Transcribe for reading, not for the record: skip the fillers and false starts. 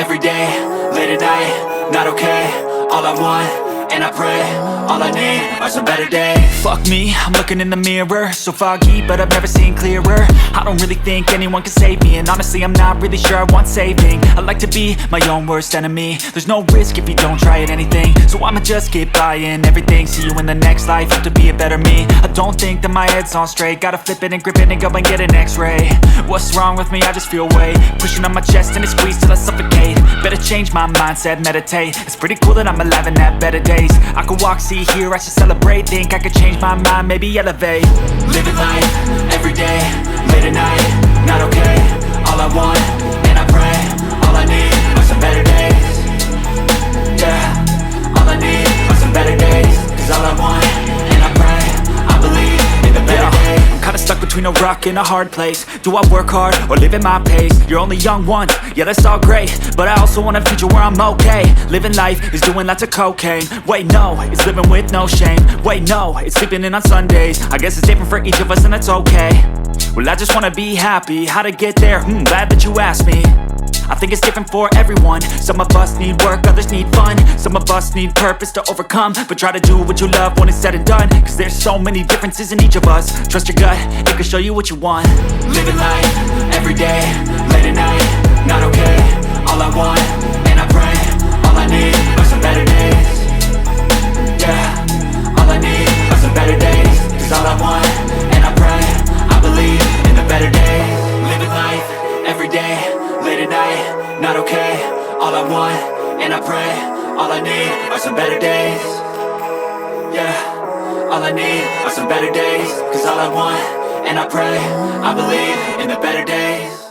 every day, late at night, not okay. All I want, and I pray, all I need are some better days. Fuck me, I'm looking in the mirror, so foggy, but I've never seen clearer. I don't really think anyone can save me, and honestly I'm not really sure I want saving. I like to be my own worst enemy. There's no risk if you don't try at anything, so I'ma just keep buying everything. See you in the next life, have to be a better me. I don't think that my head's on straight, gotta flip it and grip it and go and get an x-ray. What's wrong with me? I just feel weight pushing on my chest and it squeezes till I suffocate. Better change my mindset, meditate. It's pretty cool that I'm alive and have better days. I could walk, see, hear, I should celebrate. Think I could change my mind, maybe elevate. Living life, every day, late at night, not okay. All I want, and I pray, all I need are some better days. Yeah, all I need are some better days. Cause all I want, and I pray, I believe in the better days. I'm kinda stuck between a rock and a hard place. Do I work hard or live at my pace? You're only young once, yeah that's all great, but I also want a future where I'm okay. Living life is doing lots of cocaine. Wait no, it's living with no shame. Wait no, it's sleeping in on Sundays. I guess it's different for each of us and that's okay. Well I just wanna be happy, how to get there? Glad that you asked me. I think it's different for everyone. Some of us need work, others need fun. Some of us need purpose to overcome. But try to do what you love when it's said and done. Cause there's so many differences in each of us. Trust your gut, it can show you what you want. Living life, every day, late at night, not okay. All I want, and I pray, all I need are some better days. Yeah, all I need are some better days. Cause all I want, and I pray, I believe in the better days. Living life, every day, late at night, not okay. All I want, and I pray, all I need are some better days. Yeah, all I need are some better days. Cause all I want, and I pray, I believe in the better days.